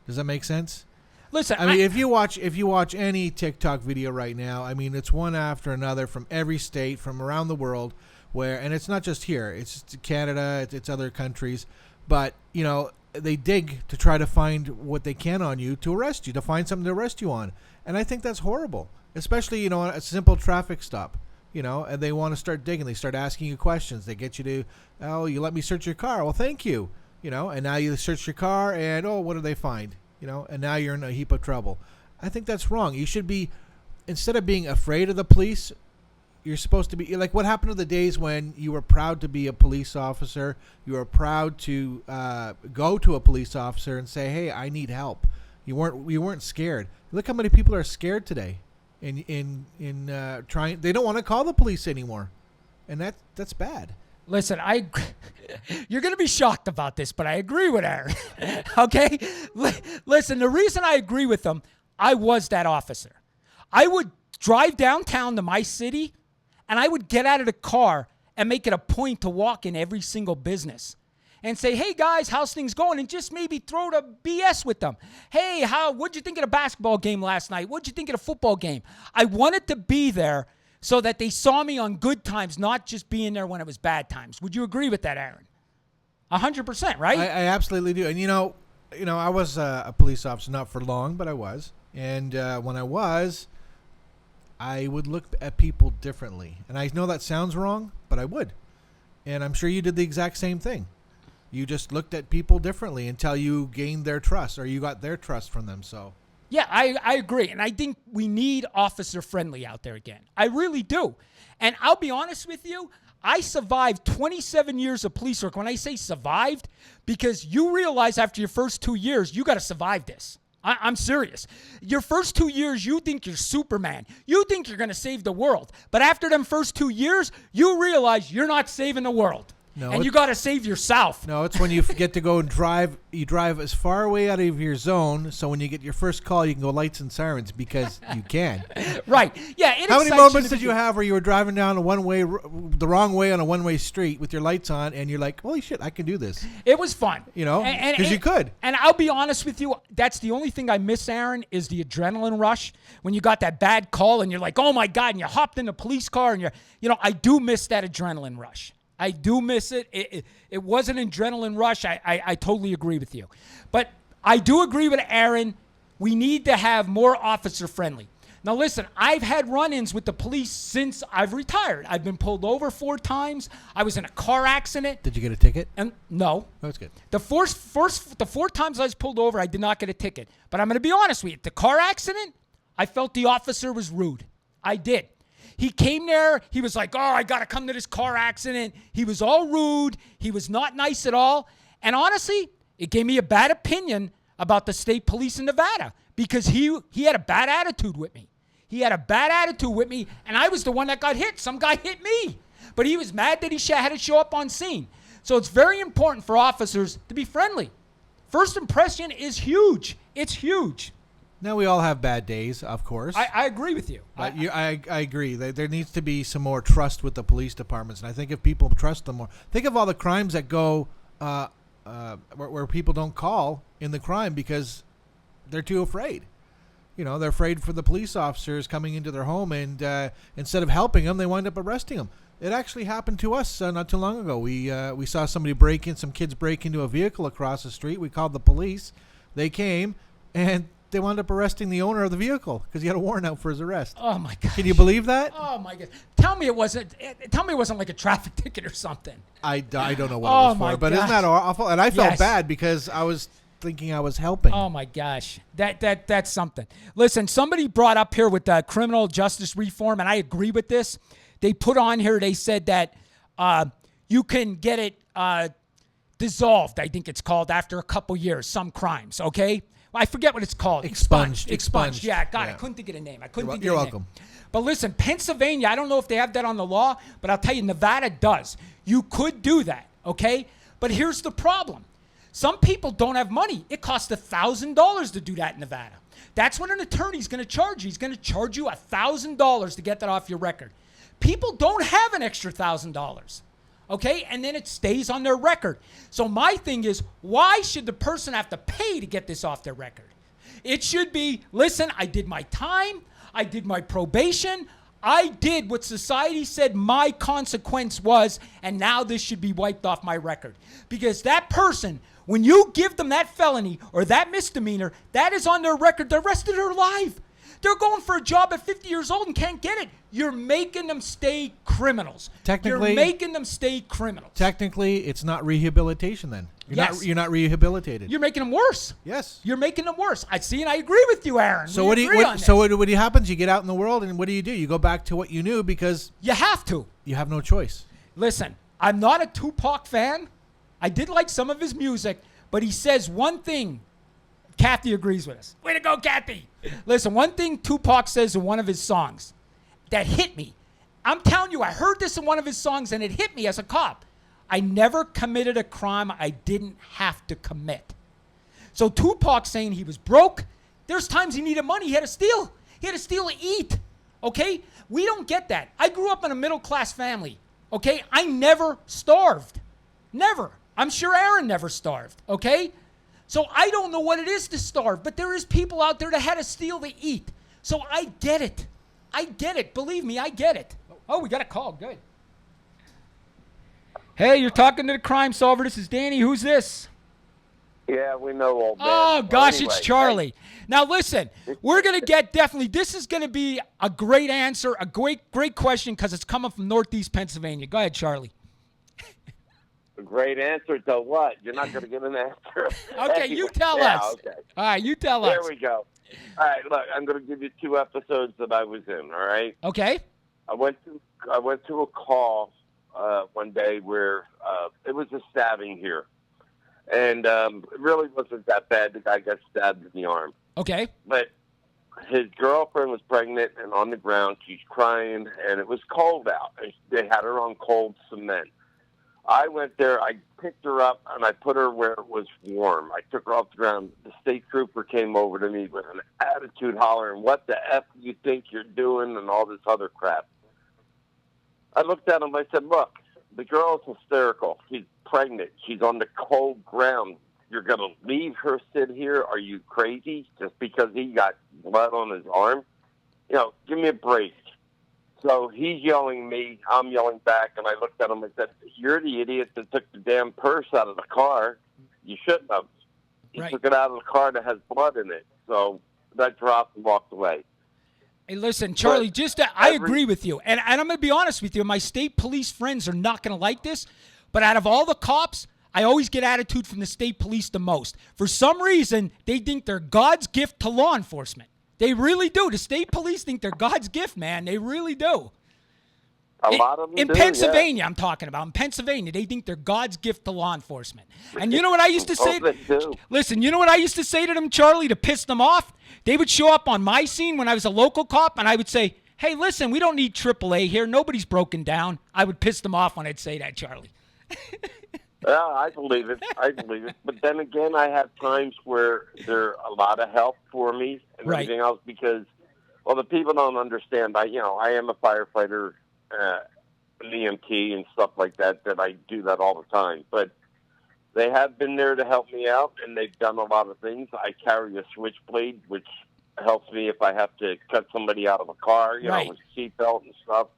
Does that make sense? Listen, I mean, if you watch any TikTok video right now, I mean, it's one after another from every state, from around the world, and it's not just here. It's Canada, it's other countries, but you know, they dig to try to find what they can on you to arrest you, to find something to arrest you on. And I think that's horrible, especially, you know, a simple traffic stop, you know, and they want to start digging. They start asking you questions. They get you to, oh, you let me search your car. Well, thank you. You know, and now you search your car and, oh, what do they find? You know, and now you're in a heap of trouble. I think that's wrong. You should be, instead of being afraid of the police, you're supposed to be like, what happened to the days when you were proud to be a police officer? You were proud to go to a police officer and say, "Hey, I need help." You weren't scared. Look how many people are scared today. In trying, they don't want to call the police anymore, and that's bad. Listen, you're going to be shocked about this, but I agree with Aaron. Okay? Listen, the reason I agree with him, I was that officer. I would drive downtown to my city, and I would get out of the car and make it a point to walk in every single business and say, hey, guys, how's things going? And just maybe throw the BS with them. Hey, what'd you think of the basketball game last night? What'd you think of the football game? I wanted to be there so that they saw me on good times, not just being there when it was bad times. Would you agree with that, Aaron? 100%, right? I absolutely do. And, you know, I was a police officer, not for long, but I was. And when I was, I would look at people differently. And I know that sounds wrong, but I would. And I'm sure you did the exact same thing. You just looked at people differently until you gained their trust or you got their trust from them. So, yeah, I agree. And I think we need officer friendly out there again. I really do. And I'll be honest with you, I survived 27 years of police work. When I say survived, because you realize after your first 2 years, you got to survive this. I'm serious. Your first 2 years, you think you're Superman. You think you're going to save the world. But after them first 2 years, you realize you're not saving the world. No, and you got to save yourself. No, it's when you get to go and drive. You drive as far away out of your zone, so when you get your first call, you can go lights and sirens because you can. Right. Yeah. How many moments did you have where you were driving down the wrong way on a one-way street with your lights on, and you're like, holy shit, I can do this. It was fun. You know, because you could. And I'll be honest with you, that's the only thing I miss, Aaron, is the adrenaline rush. When you got that bad call and you're like, oh my God, and you hopped in the police car and I do miss that adrenaline rush. I do miss it. It was an adrenaline rush. I totally agree with you. But I do agree with Aaron. We need to have more officer friendly. Now, listen, I've had run-ins with the police since I've retired. I've been pulled over 4 times. I was in a car accident. Did you get a ticket? And no. That's good. The 4 times I was pulled over, I did not get a ticket. But I'm going to be honest with you. The car accident, I felt the officer was rude. I did. He came there. He was like, oh, I got to come to this car accident. He was all rude. He was not nice at all. And honestly, it gave me a bad opinion about the state police in Nevada because he had a bad attitude with me. He had a bad attitude with me, and I was the one that got hit. Some guy hit me. But he was mad that he had to show up on scene. So it's very important for officers to be friendly. First impression is huge. It's huge. Now, we all have bad days, of course. I agree with you. But I agree. There needs to be some more trust with the police departments. And I think if people trust them more, think of all the crimes that go where people don't call in the crime because they're too afraid. They're afraid for the police officers coming into their home, and instead of helping them, they wind up arresting them. It actually happened to us not too long ago. We saw some kids break into a vehicle across the street. We called the police. They came, and they wound up arresting the owner of the vehicle because he had a warrant out for his arrest. Oh my God! Can you believe that? Oh my God! Tell me it wasn't like a traffic ticket or something. I don't know what it was for, but isn't that awful? And I felt bad because I was thinking I was helping. Oh my gosh, that's something. Listen, somebody brought up here with criminal justice reform, and I agree with this. They put on here. They said that you can get it dissolved. I think it's called after a couple years. Some crimes, okay. I forget what it's called. Expunged. Yeah, God, Yeah. I couldn't think of the name. You're welcome. But listen, Pennsylvania, I don't know if they have that on the law, but I'll tell you, Nevada does. You could do that, okay? But here's the problem. Some people don't have money. It costs $1,000 to do that in Nevada. That's what an attorney's going to charge you. He's going to charge you $1,000 to get that off your record. People don't have an extra $1,000. Okay, and then it stays on their record. So my thing is, why should the person have to pay to get this off their record? It should be, listen, I did my time, I did my probation, I did what society said my consequence was, and now this should be wiped off my record. Because that person, when you give them that felony or that misdemeanor, that is on their record the rest of their life. They're going for a job at 50 years old and can't get it. You're making them stay criminals. Technically, you're making them stay criminals. Technically, it's not rehabilitation then. You're not rehabilitated. You're making them worse. Yes. You're making them worse. I see, and I agree with you, Aaron. So what happens? You get out in the world, and what do? You go back to what you knew because you have to. You have no choice. Listen, I'm not a Tupac fan. I did like some of his music, but he says one thing. Kathy agrees with us. Way to go, Kathy. Listen, one thing Tupac says in one of his songs that hit me. I'm telling you, I heard this in one of his songs, and it hit me as a cop. I never committed a crime I didn't have to commit. So Tupac saying he was broke. There's times he needed money. He had to steal. He had to steal to eat. Okay? We don't get that. I grew up in a middle-class family. Okay? I never starved. Never. I'm sure Aaron never starved. Okay? So I don't know what it is to starve, but there is people out there that had to steal to eat. So I get it. I get it. Believe me, I get it. Oh, we got a call. Good. Hey, you're talking to the crime solver. This is Danny. Who's this? Yeah, we know old man. Oh, gosh, anyway, it's Charlie. Now, listen, we're going to get definitely, this is going to be a great answer, a great question because it's coming from Northeast Pennsylvania. Go ahead, Charlie. A great answer to what? You're not going to give an answer. Okay, you tell us. Okay. All right, you tell us. There we go. All right, look, I'm going to give you 2 episodes that I was in, all right? Okay. I went to a call one day where it was a stabbing here. And it really wasn't that bad. The guy got stabbed in the arm. Okay. But his girlfriend was pregnant and on the ground. She's crying, and it was cold out. They had her on cold cement. I went there. I picked her up, and I put her where it was warm. I took her off the ground. The state trooper came over to me with an attitude hollering, "What the F do you think you're doing?" and all this other crap. I looked at him. I said, "Look, the girl's hysterical. She's pregnant. She's on the cold ground. You're going to leave her sit here? Are you crazy? Just because he got blood on his arm? You know, give me a break." So he's yelling at me. I'm yelling back. And I looked at him and said, "You're the idiot that took the damn purse out of the car. You shouldn't have. You took it out of the car that has blood in it." So I dropped and walked away. Hey, listen, Charlie, I agree with you. And I'm going to be honest with you. My state police friends are not going to like this. But out of all the cops, I always get attitude from the state police the most. For some reason, they think they're God's gift to law enforcement. They really do. The state police think they're God's gift, man. They really do. A lot of them in do, Pennsylvania, yeah. I'm talking about. In Pennsylvania, they think they're God's gift to law enforcement. And you know what I used to say? Listen, you know what I used to say to them, Charlie, to piss them off? They would show up on my scene when I was a local cop, and I would say, "Hey, listen, we don't need AAA here. Nobody's broken down." I would piss them off when I'd say that, Charlie. Yeah, I believe it. But then again, I have times where there's a lot of help for me and Right. everything else because, well, the people don't understand. I am a firefighter, an EMT, and stuff like that. That I do that all the time. But they have been there to help me out, and they've done a lot of things. I carry a switchblade, which helps me if I have to cut somebody out of a car, Right. with a seatbelt and stuff.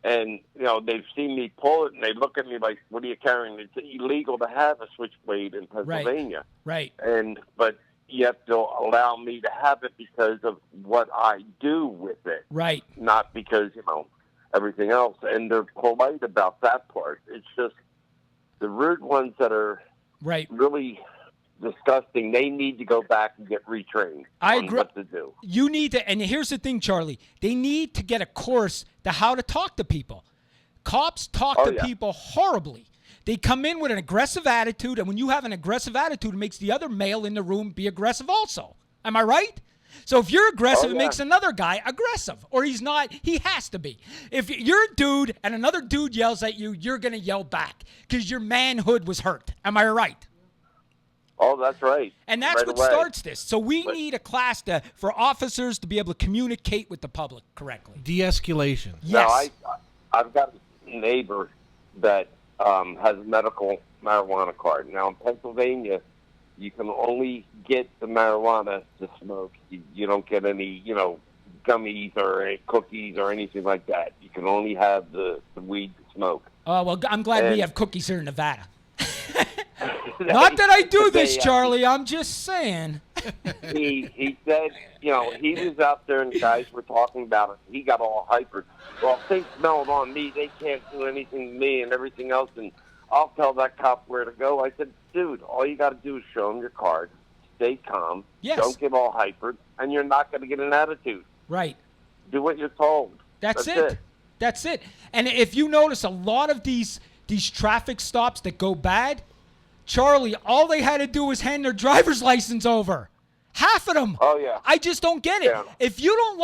And, they've seen me pull it, and they look at me like, what are you carrying? It's illegal to have a switchblade in Pennsylvania. Right. But you have to allow me to have it because of what I do with it. Right. Not because, everything else. And they're polite about that part. It's just the rude ones that are really disgusting. They need to go back and get retrained on what to do. You need to, and here's the thing, Charlie. They need to get a course to how to talk to people. Cops talk to people horribly. They come in with an aggressive attitude, and when you have an aggressive attitude, it makes the other male in the room be aggressive also. Am I right? So if you're aggressive, it makes another guy aggressive. Or he's not. He has to be. If you're a dude and another dude yells at you, you're going to yell back because your manhood was hurt. Am I right? Oh, that's right. And that's what starts this. So we need a class for officers to be able to communicate with the public correctly. De-escalation. Yes. Now, I've got a neighbor that has a medical marijuana card. Now, in Pennsylvania, you can only get the marijuana to smoke. You don't get any, gummies or any cookies or anything like that. You can only have the weed to smoke. Oh, well, I'm glad we have cookies here in Nevada. Not that I do this, Charlie. I'm just saying. He said, he was out there and the guys were talking about it. He got all hyper. Well, if they smell it on me, they can't do anything to me and everything else. And I'll tell that cop where to go. I said, dude, all you got to do is show him your card. Stay calm. Yes. Don't get all hyper, and you're not going to get an attitude. Right. Do what you're told. That's it. That's it. And if you notice, a lot of these traffic stops that go bad, Charlie, all they had to do was hand their driver's license over. Half of them. Oh, yeah. I just don't get it. Yeah. If you don't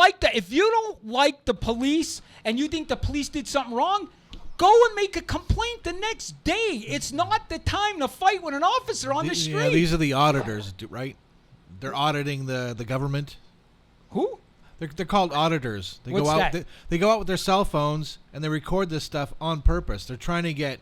like the police and you think the police did something wrong, go and make a complaint the next day. It's not the time to fight with an officer on the street. Yeah, these are the auditors, right? They're auditing the government. Who? They're called auditors. They What's go out. that? They go out with their cell phones and they record this stuff on purpose. They're trying to get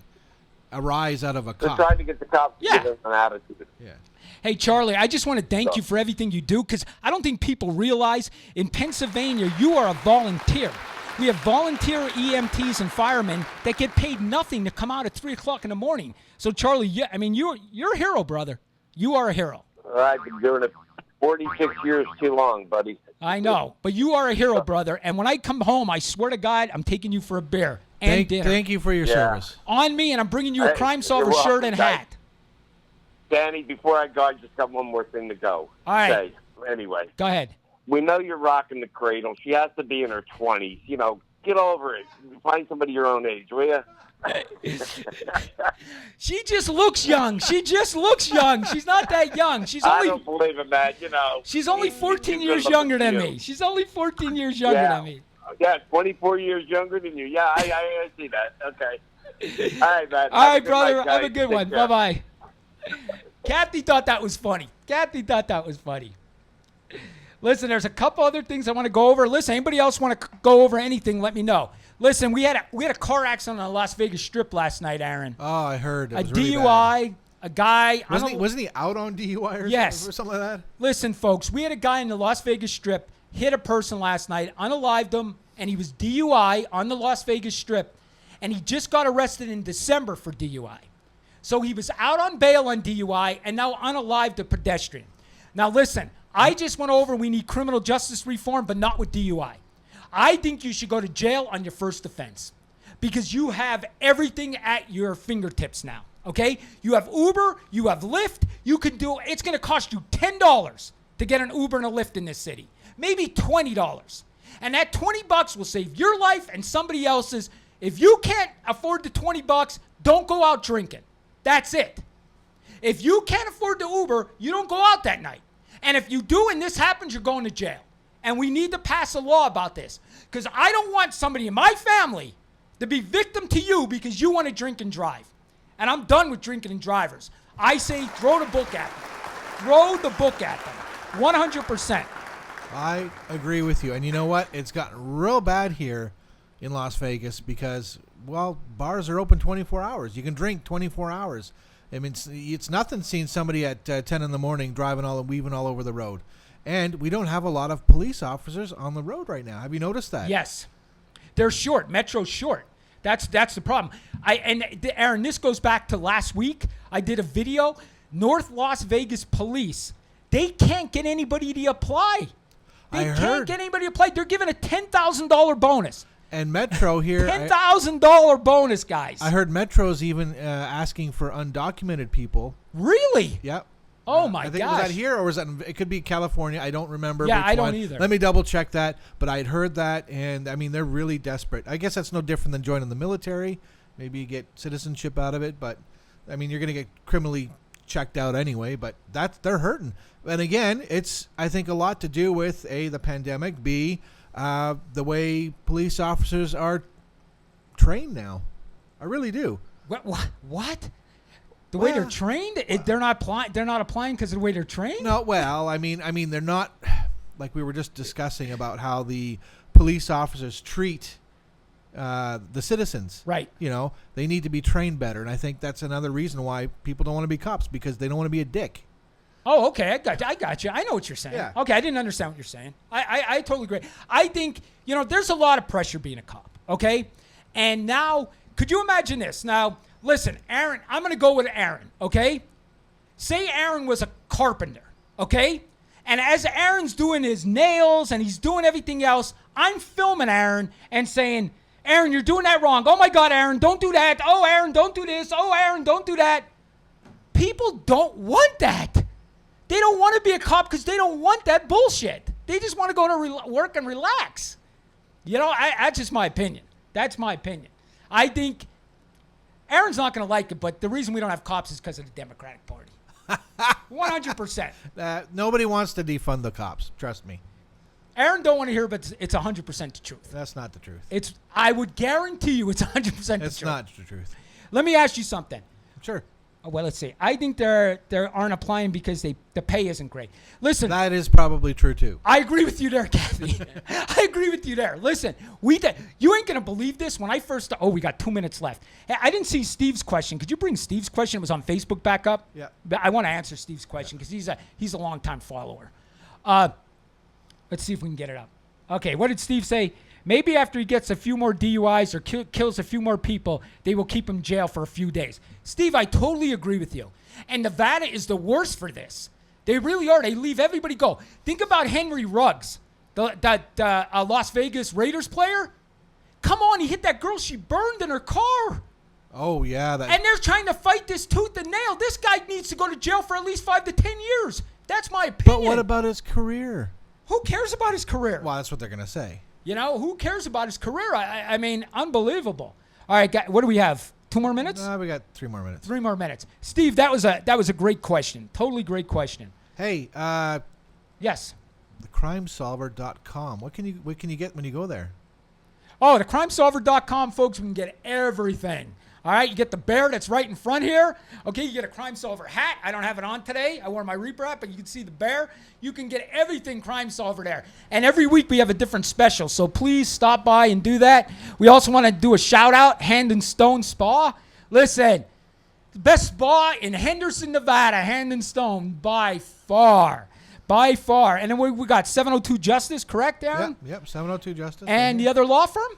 a rise out of a They're cop. trying to get the cops to give them an attitude. Yeah. Hey, Charlie, I just want to thank you for everything you do because I don't think people realize in Pennsylvania you are a volunteer. We have volunteer EMTs and firemen that get paid nothing to come out at 3 o'clock in the morning. So, Charlie, you're a hero, brother. You are a hero. I've been doing it 46 years too long, buddy. I know, but you are a hero, brother. And when I come home, I swear to God, I'm taking you for a beer and dinner. Thank you for your service. On me, and I'm bringing you a Crime Solver shirt and hat. Danny, before I go, I just got one more thing to go. All right. Say. Anyway. Go ahead. We know you're rocking the cradle. She has to be in her 20s. Get over it. Find somebody your own age, will you? She just looks young. She's not that young. I don't believe it, man. She's only 14 years younger than me. She's only 14 years younger than me. Yeah, 24 years younger than you. Yeah, I see that. Okay. All right, man. All right, brother. Have a good one. Bye-bye. Kathy thought that was funny. Listen, there's a couple other things I want to go over. Listen, anybody else want to go over anything, let me know. Listen, we had a car accident on the Las Vegas Strip last night, Aaron. Oh, I heard. It was a really DUI, bad. a guy. Wasn't he out on DUI or something like that? Listen, folks, we had a guy in the Las Vegas Strip hit a person last night, unalived him, and he was DUI on the Las Vegas Strip, and he just got arrested in December for DUI. So he was out on bail on DUI and now unalived a pedestrian. Now, listen, I just went over we need criminal justice reform, but not with DUI. I think you should go to jail on your first offense because you have everything at your fingertips now, okay? You have Uber, you have Lyft, you can do, it's going to cost you $10 to get an Uber and a Lyft in this city, maybe $20. And that $20 will save your life and somebody else's. If you can't afford the $20, don't go out drinking. That's it. If you can't afford the Uber, you don't go out that night. And if you do and this happens, you're going to jail. And we need to pass a law about this. Because I don't want somebody in my family to be victim to you because you want to drink and drive. And I'm done with drinking and drivers. I say throw the book at them. Throw the book at them. 100%. I agree with you. And you know what? It's gotten real bad here in Las Vegas because, well, bars are open 24 hours. You can drink 24 hours. I mean, it's nothing seeing somebody at 10 in the morning weaving all over the road. And we don't have a lot of police officers on the road right now. Have you noticed that? Yes. They're short. Metro's short. That's the problem. Aaron, this goes back to last week. I did a video. North Las Vegas police, they can't get anybody to apply. They can't get anybody to apply. They're giving a $10,000 bonus. And Metro here, $10,000 bonus, guys. I heard Metro's even asking for undocumented people. Really? Yep. Oh my I think gosh. was that here or was that? It could be California. I don't remember. Yeah, which I don't one. either. Let me double check that. But I'd heard that, and I mean they're really desperate. I guess that's no different than joining the military. Maybe you get citizenship out of it, but I mean you're going to get criminally checked out anyway. But they're hurting. And again, it's I think a lot to do with the pandemic. B, the way police officers are trained now. I really do. What? The way they're trained, they're not applying. They're not applying because of the way they're trained. No, well, I mean, they're not like we were just discussing about how the police officers treat the citizens. Right. You know, they need to be trained better, and I think that's another reason why people don't want to be cops because they don't want to be a dick. Oh, okay. I got you. I know what you're saying. Yeah. Okay, I didn't understand what you're saying. I totally agree. I think, there's a lot of pressure being a cop, okay? And now, could you imagine this? Now, listen, Aaron, I'm going to go with Aaron, okay? Say Aaron was a carpenter, okay? And as Aaron's doing his nails and he's doing everything else, I'm filming Aaron and saying, Aaron, you're doing that wrong. Oh, my God, Aaron, don't do that. Oh, Aaron, don't do this. Oh, Aaron, don't do that. People don't want that. They don't want to be a cop because they don't want that bullshit. They just want to go to work and relax. That's just my opinion. That's my opinion. I think Aaron's not going to like it, but the reason we don't have cops is because of the Democratic Party. 100%. Nobody wants to defund the cops. Trust me. Aaron don't want to hear, but it's 100% the truth. That's not the truth. I would guarantee you it's 100% the truth. It's not the truth. Let me ask you something. Sure. Well, let's see. I think they aren't applying because the pay isn't great. Listen. That is probably true, too. I agree with you there, Kathy. I agree with you there. Listen, you ain't going to believe this. When I first... Oh, we got 2 minutes left. I didn't see Steve's question. Could you bring Steve's question? It was on Facebook back up. Yeah. I want to answer Steve's question because he's a longtime follower. Let's see if we can get it up. Okay, what did Steve say? Maybe after he gets a few more DUIs or kills a few more people, they will keep him in jail for a few days. Steve, I totally agree with you. And Nevada is the worst for this. They really are. They leave everybody go. Think about Henry Ruggs, that Las Vegas Raiders player. Come on, he hit that girl. She burned in her car. Oh, yeah. And they're trying to fight this tooth and nail. This guy needs to go to jail for at least 5 to 10 years. That's my opinion. But what about his career? Who cares about his career? Well, that's what they're going to say. Who cares about his career? I mean, unbelievable. All right, guys, what do we have? 2 more minutes? No, we got 3 more minutes. 3 more minutes. Steve, that was a great question. Totally great question. Hey, yes. thecrimesolver.com. What can you get when you go there? Oh, thecrimesolver.com, folks, we can get everything. All right, you get the bear that's right in front here. Okay, you get a Crime Solver hat. I don't have it on today. I wore my Reaper hat, but you can see the bear. You can get everything Crime Solver there. And every week we have a different special, so please stop by and do that. We also want to do a shout-out, Hand and Stone Spa. Listen, the best spa in Henderson, Nevada, Hand and Stone, by far. By far. And then we got 702 Justice, correct, Aaron? Yep, 702 Justice. And the other law firm?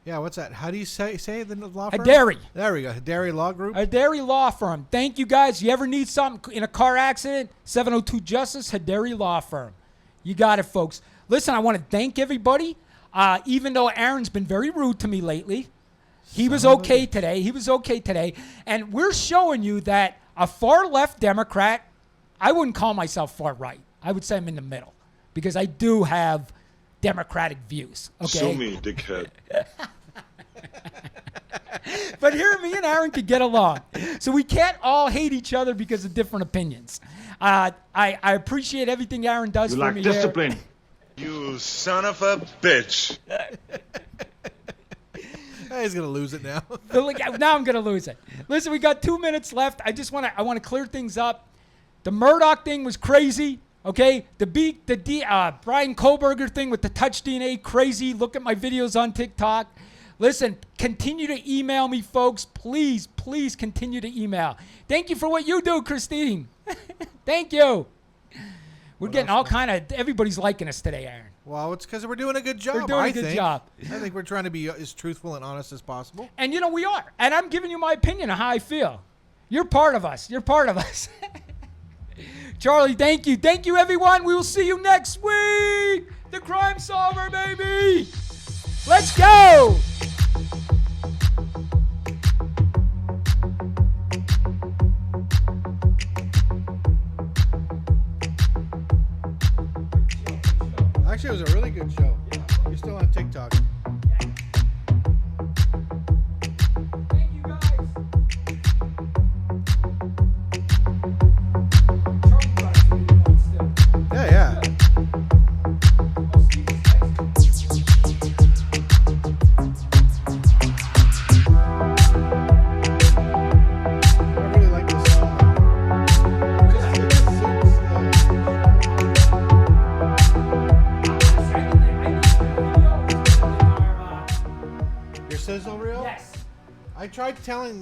Yeah, what's that? How do you say the law firm? Hadari. There we go. Hadari Law Group. Hadari Law Firm. Thank you, guys. You ever need something in a car accident? 702 Justice, Hadari Law Firm. You got it, folks. Listen, I want to thank everybody. Even though Aaron's been very rude to me lately, he was okay today. He was okay today. And we're showing you that a far-left Democrat, I wouldn't call myself far-right. I would say I'm in the middle because I do have Democratic views. Okay? Sue me, dickhead. But here me and Aaron could get along. So we can't all hate each other because of different opinions. I appreciate everything Aaron does You for lack me discipline. You son of a bitch. He's gonna lose it now. Now I'm gonna lose it. Listen, we got 2 minutes left. I want to clear things up. The Murdoch thing was crazy. Okay, the Brian Kohlberger thing with the Touch DNA, crazy. Look at my videos on TikTok. Listen, continue to email me, folks. Please, please continue to email. Thank you for what you do, Christine. Thank you. We're getting all kind of, everybody's liking us today, Aaron. Well, it's because we're doing a good job. We're doing a good job. I think we're trying to be as truthful and honest as possible. And we are. And I'm giving you my opinion on how I feel. You're part of us. You're part of us. Charlie, thank you. Thank you, everyone. We will see you next week. The Crime Solver, baby. Let's go. Actually, it was a really good show. You're still on TikTok. Thank you, guys. Yeah. I really like this song. Your sizzle reel? Yes. I tried telling